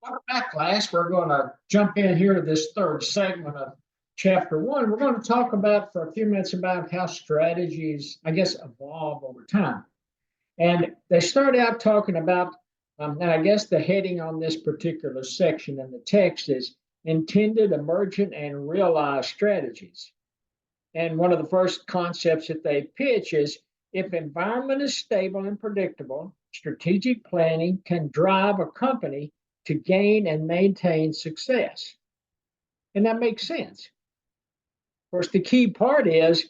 Welcome back, class. We're going to jump in here to this third segment of chapter one. We're going to talk about for a few minutes about how strategies, I guess, evolve over time. And they start out talking about, and I guess the heading on this particular section in the text is intended, emergent, and realized strategies. And one of the first concepts that they pitch is if environment is stable and predictable, strategic planning can drive a company to gain and maintain success. And that makes sense. Of course, the key part is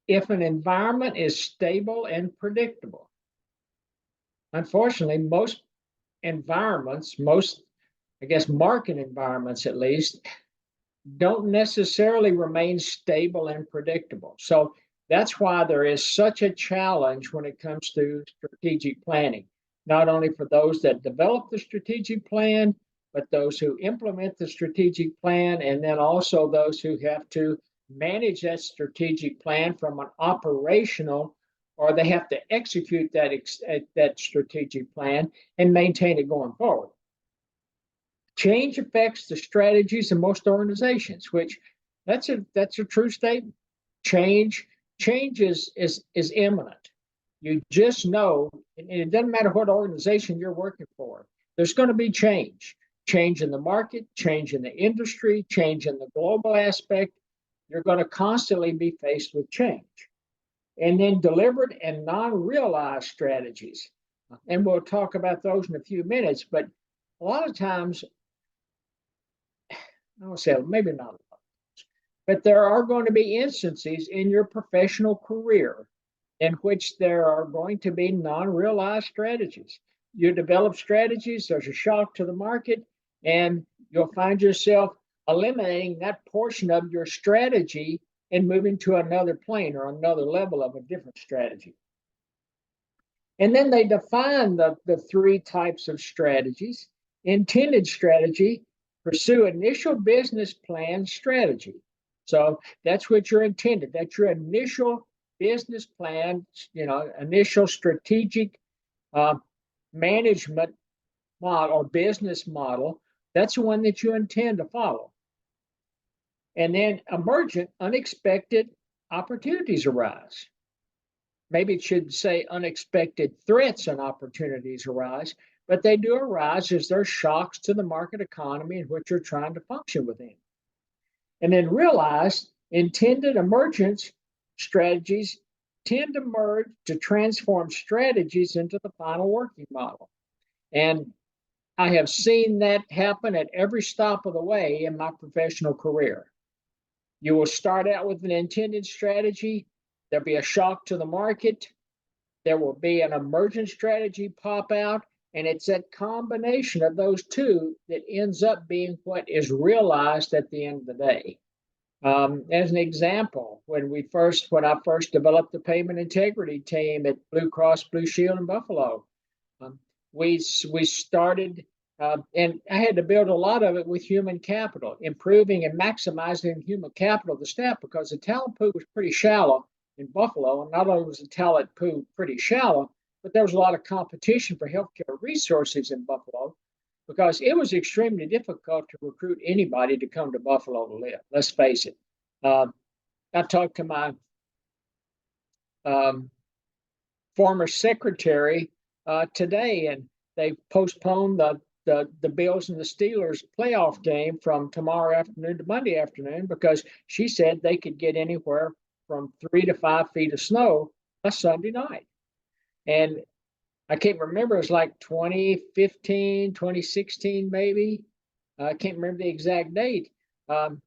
if an environment is stable and predictable. Unfortunately, most environments, most, I guess, market environments at least, don't necessarily remain stable and predictable. So that's why there is such a challenge when it comes to strategic planning, not only for those that develop the strategic plan, but those who implement the strategic plan, and then also those who have to manage that strategic plan from an operational, or they have to execute that strategic plan and maintain it going forward. Change affects the strategies of most organizations, which that's a true statement. Change is imminent. You just know, and it doesn't matter what organization you're working for, there's going to be change. Change in the market, change in the industry, change in the global aspect. You're going to constantly be faced with change. And then deliberate and non-realized strategies. And we'll talk about those in a few minutes, but a lot of times I will say maybe not a lot, but there are going to be instances in your professional career in which there are going to be non-realized strategies. You develop strategies, there's a shock to the market, and you'll find yourself eliminating that portion of your strategy and moving to another plane or another level of a different strategy. And then they define the three types of strategies. Intended strategy, pursue initial business plan strategy. So that's what you're intended. That's your initial business plan, initial strategic management model or business model. That's the one that you intend to follow. And then emergent, unexpected opportunities arise. Maybe it should say unexpected threats and opportunities arise, but they do arise as there's shocks to the market economy in which you're trying to function within. And then realize intended emergence strategies tend to merge to transform strategies into the final working model. And I have seen that happen at every stop of the way in my professional career. You will start out with an intended strategy. There'll be a shock to the market. There will be an emergent strategy pop out. And it's that combination of those two that ends up being what is realized at the end of the day. As an example, when I first developed the payment integrity team at Blue Cross Blue Shield in Buffalo, we started, and I had to build a lot of it with human capital, improving and maximizing human capital of the staff because the talent pool was pretty shallow in Buffalo. And not only was the talent pool pretty shallow, but there was a lot of competition for healthcare resources in Buffalo because it was extremely difficult to recruit anybody to come to Buffalo to live. Let's face it. I talked to my former secretary today, and they postponed the Bills and the Steelers playoff game from tomorrow afternoon to Monday afternoon because she said they could get anywhere from 3 to 5 feet of snow a Sunday night. And I can't remember, it was like 2015, 2016, maybe. I can't remember the exact date. The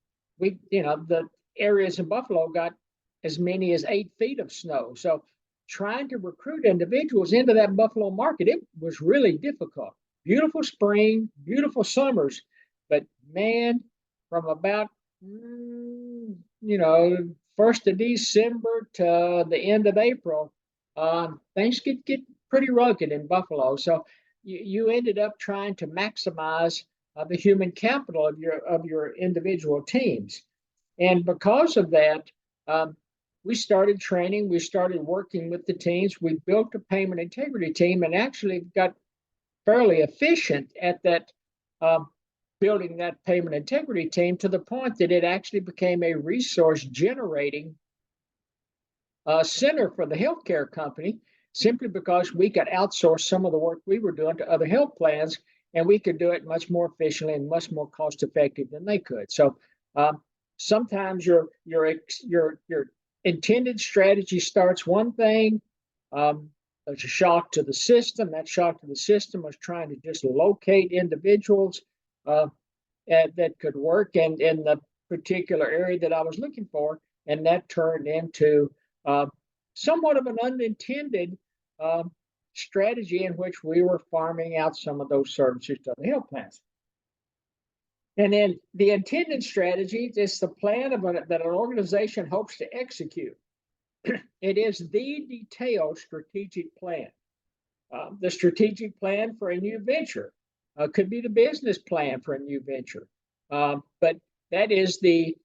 areas in Buffalo got as many as 8 feet of snow. So trying to recruit individuals into that Buffalo market, it was really difficult. Beautiful spring, beautiful summers, but man, from about, 1st of December to the end of April, things get pretty rugged in Buffalo. So you ended up trying to maximize the human capital of your individual teams. And because of that, we started training, we started working with the teams, we built a payment integrity team and actually got fairly efficient at that um, building that payment integrity team to the point that it actually became a resource generating center for the healthcare company, simply because we could outsource some of the work we were doing to other health plans, and we could do it much more efficiently and much more cost effective than they could. So sometimes your intended strategy starts one thing. There's a shock to the system. That shock to the system was trying to just locate individuals uh, that could work in the particular area that I was looking for, and that turned into uh, somewhat of an unintended uh, strategy in which we were farming out some of those services to the health plans. And then the intended strategy is the plan that an organization hopes to execute. It is the detailed strategic plan. The strategic plan for a new venture could be the business plan for a new venture. But that is the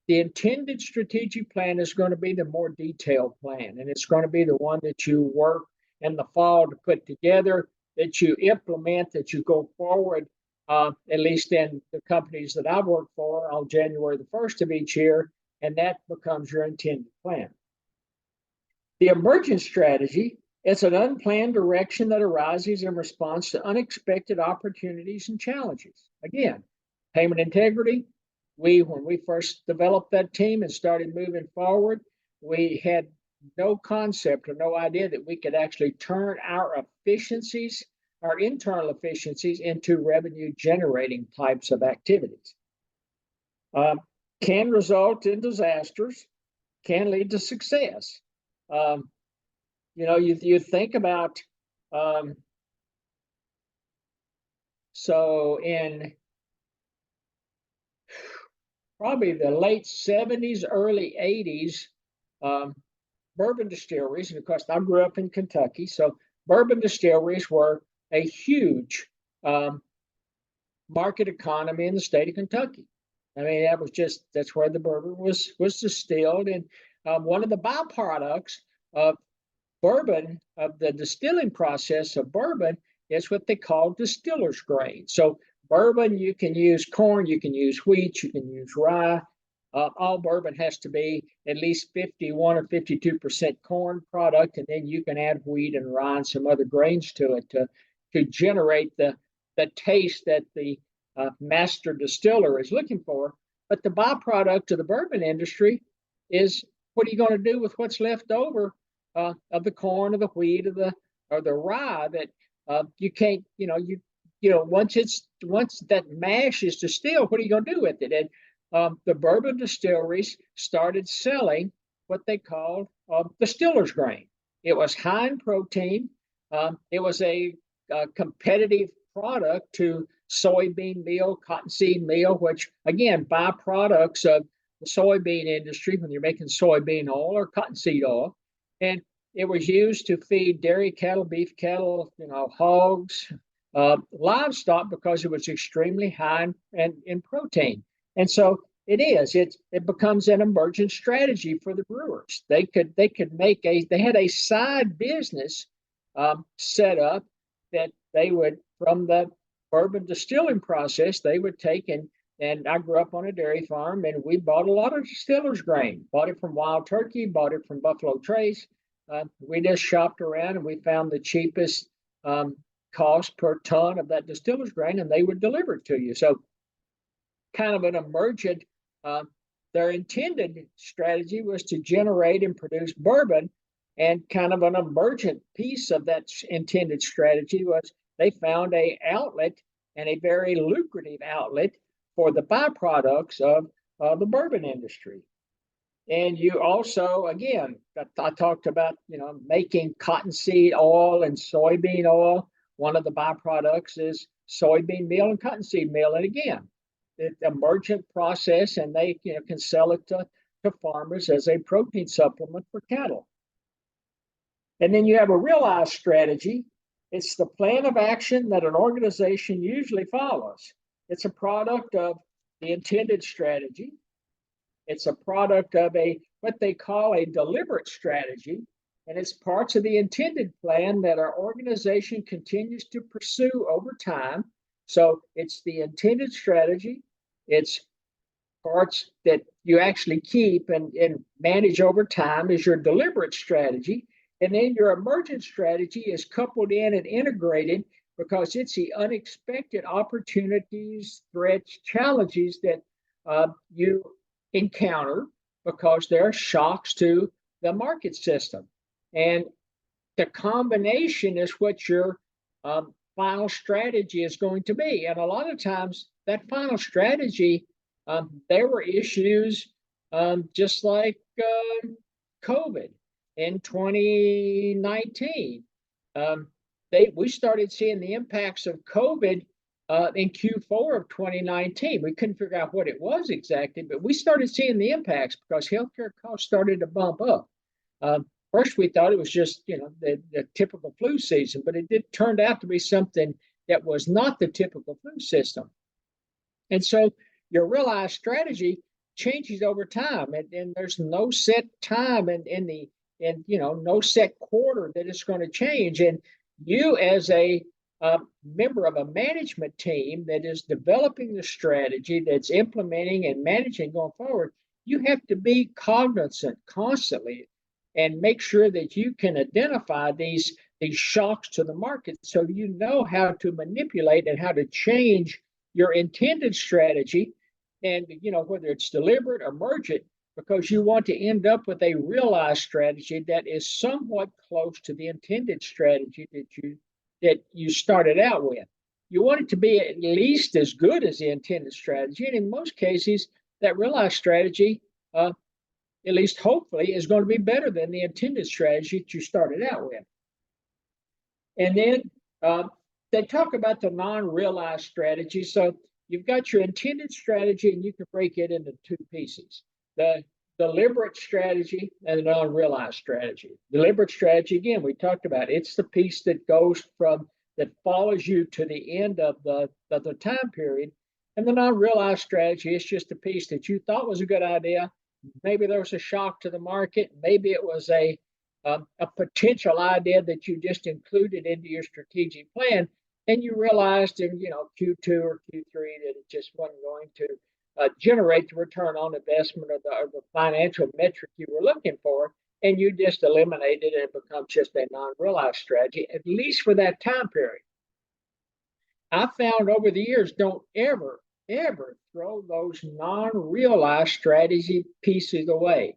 intended strategic plan is going to be the more detailed plan, and it's going to be the one that you work in the fall to put together, that you implement, that you go forward. At least in the companies that I've worked for, on January the 1st of each year, and that becomes your intended plan. The emergent strategy is an unplanned direction that arises in response to unexpected opportunities and challenges. Again, payment integrity. When we first developed that team and started moving forward, we had no concept or no idea that we could actually turn our efficiencies, our internal efficiencies, into revenue generating types of activities. Can result in disasters, can lead to success. Um, you think about so in probably the late 70s, early 80s, bourbon distilleries, and of course, I grew up in Kentucky, so bourbon distilleries were a huge market economy in the state of Kentucky. I mean, that's where the bourbon was distilled, and one of the byproducts of bourbon, of the distilling process of bourbon, is what they call distiller's grain. So bourbon, you can use corn, you can use wheat, you can use rye. All bourbon has to be at least 51 or 52% corn product, and then you can add wheat and rye and some other grains to it to generate the taste that the master distiller is looking for. But the byproduct of the bourbon industry is, what are you going to do with what's left over of the corn or the wheat or the rye that you can't, once that mash is distilled, what are you going to do with it? And the bourbon distilleries started selling what they called distiller's grain. It was high in protein. It was a competitive product to soybean meal, cottonseed meal, which again, byproducts of the soybean industry when you're making soybean oil or cottonseed oil. And it was used to feed dairy cattle, beef cattle, hogs, livestock, because it was extremely high in protein. And so it becomes an emergent strategy for the brewers. They had a side business set up that they would, from the bourbon distilling process, they would take and I grew up on a dairy farm, and we bought a lot of distiller's grain. Bought it from Wild Turkey, bought it from Buffalo Trace. We just shopped around and we found the cheapest cost per ton of that distiller's grain, and they would deliver it to you. So, kind of an emergent. Their intended strategy was to generate and produce bourbon, and kind of an emergent piece of that intended strategy was they found a outlet, and a very lucrative outlet, for the byproducts of the bourbon industry. And you also, again, I talked about, making cottonseed oil and soybean oil. One of the byproducts is soybean meal and cottonseed meal. And again, the emergent process, and they can sell it to farmers as a protein supplement for cattle. And then you have a realized strategy. It's the plan of action that an organization usually follows. It's a product of the intended strategy. It's a product of what they call a deliberate strategy, and it's parts of the intended plan that our organization continues to pursue over time So it's the intended strategy. It's parts that you actually keep and manage over time is your deliberate strategy. And then your emergent strategy is coupled in and integrated because it's the unexpected opportunities, threats, challenges that you encounter because there are shocks to the market system. And the combination is what your final strategy is going to be. And a lot of times, that final strategy, there were issues just like COVID in 2019. Um, we started seeing the impacts of COVID in Q4 of 2019. We couldn't figure out what it was exactly, but we started seeing the impacts because healthcare costs started to bump up. First, we thought it was just the typical flu season, but it turned out to be something that was not the typical flu system. And so your realized strategy changes over time, and there's no set time and no set quarter that it's going to change. And you, as a member of a management team that is developing the strategy, that's implementing and managing going forward, you have to be cognizant constantly and make sure that you can identify these shocks to the market so you know how to manipulate and how to change your intended strategy, and whether it's deliberate or emergent, because you want to end up with a realized strategy that is somewhat close to the intended strategy that you started out with. You want it to be at least as good as the intended strategy, and in most cases that realized strategy, at least hopefully, is going to be better than the intended strategy that you started out with. And then they talk about the non-realized strategy. So you've got your intended strategy, and you can break it into two pieces: the deliberate strategy and the non-realized strategy. Deliberate strategy, again, we talked about, it's the piece that follows you to the end of the time period. And the non-realized strategy is just a piece that you thought was a good idea. Maybe there was a shock to the market. Maybe it was a potential idea that you just included into your strategic plan, and you realized in Q2 or Q3 that it just wasn't going to generate the return on investment or the financial metric you were looking for, and you just eliminated it and it becomes just a non-realized strategy, at least for that time period. I found over the years, don't ever throw those non-realized strategy pieces away,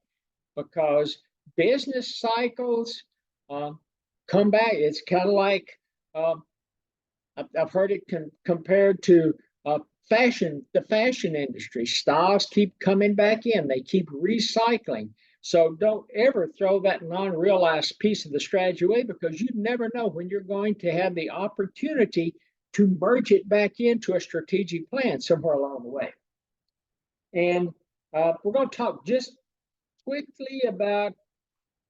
because business cycles come back. It's kind of like I've heard it compared to the fashion industry. Styles keep coming back in. They keep recycling. So don't ever throw that non-realized piece of the strategy away, because you never know when you're going to have the opportunity to merge it back into a strategic plan somewhere along the way. And we're going to talk just quickly about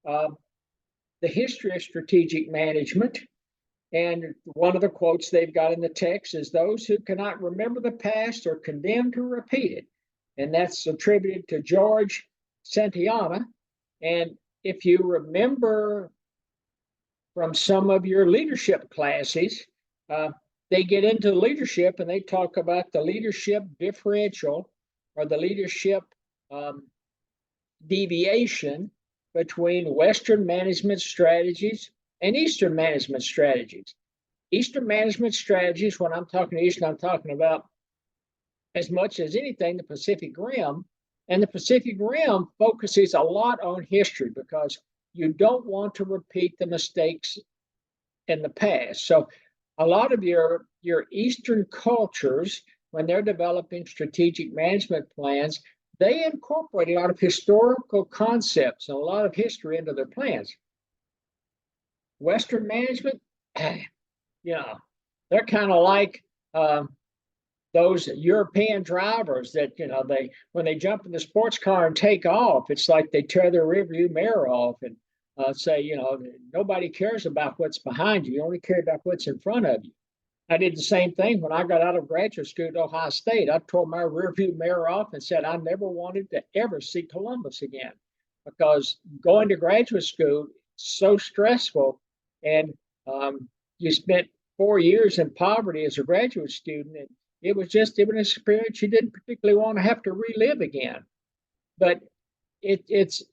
the history of strategic management. And one of the quotes they've got in the text is, "Those who cannot remember the past are condemned to repeat it." And that's attributed to George Santayana. And if you remember from some of your leadership classes, they get into leadership and they talk about the leadership differential, or the leadership deviation between Western management strategies and Eastern management strategies. Eastern management strategies, when I'm talking Eastern, I'm talking about, as much as anything, the Pacific Rim. And the Pacific Rim focuses a lot on history because you don't want to repeat the mistakes in the past. So a lot of your Eastern cultures, when they're developing strategic management plans, they incorporate a lot of historical concepts and a lot of history into their plans. Western management, they're kind of like those European drivers that, when they jump in the sports car and take off, it's like they tear their rearview mirror off and say, nobody cares about what's behind you. You only care about what's in front of you. I did the same thing when I got out of graduate school at Ohio State. I tore my rearview mirror off and said I never wanted to ever see Columbus again, because going to graduate school is so stressful, and you spent 4 years in poverty as a graduate student, and it was an experience you didn't particularly want to have to relive again. But it's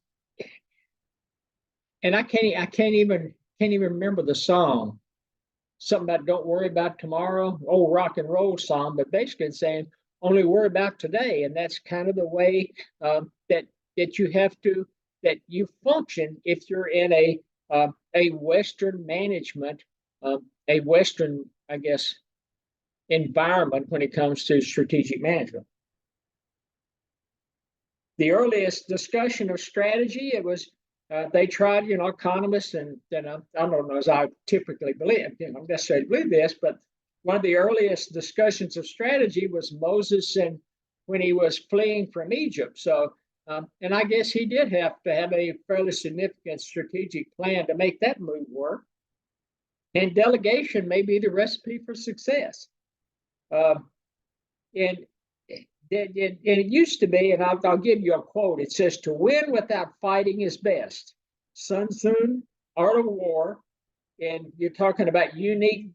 and I can't even remember the song. Something about don't worry about tomorrow, old rock and roll song, but basically it's saying only worry about today, and that's kind of the way that you have to that you function if you're in a Western management, a Western, I guess, environment when it comes to strategic management. The earliest discussion of strategy, it was they tried, economists, and I don't know as I typically believe, necessarily believe this, but one of the earliest discussions of strategy was Moses and when he was fleeing from Egypt. So, and I guess he did have to have a fairly significant strategic plan to make that move work. And delegation may be the recipe for success. Uh, and it used to be, and I'll give you a quote. It says, "To win without fighting is best." Sun Tzu, Art of War, and you're talking about unique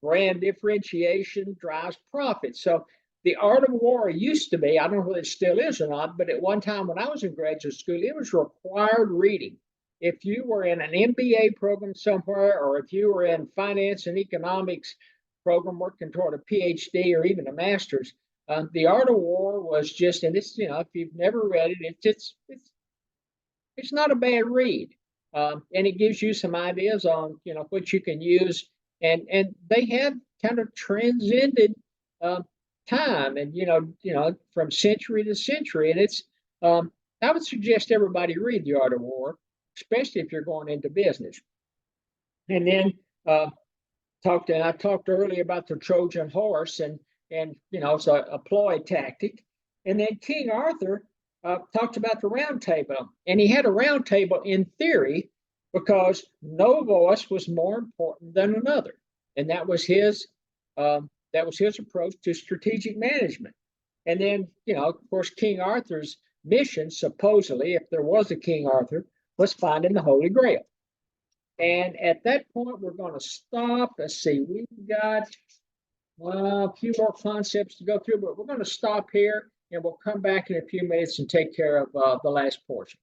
brand differentiation drives profit. So the Art of War used to be, I don't know whether it still is or not, but at one time when I was in graduate school, it was required reading. If you were in an MBA program somewhere, or if you were in finance and economics program working toward a PhD or even a master's, the Art of War was just, and it's, if you've never read it, it's not a bad read, and it gives you some ideas on what you can use, and they have kind of transcended time, and from century to century, and it's I would suggest everybody read the Art of War, especially if you're going into business. And then I talked earlier about the Trojan horse, and it's a ploy tactic. And then King Arthur talked about the round table, and he had a round table in theory because no voice was more important than another, and that was his approach to strategic management. And then, of course, King Arthur's mission, supposedly, if there was a King Arthur, was finding the Holy Grail. And at that point, we're going to stop. Let's see, we've got a few more concepts to go through, but we're going to stop here, and we'll come back in a few minutes and take care of the last portion.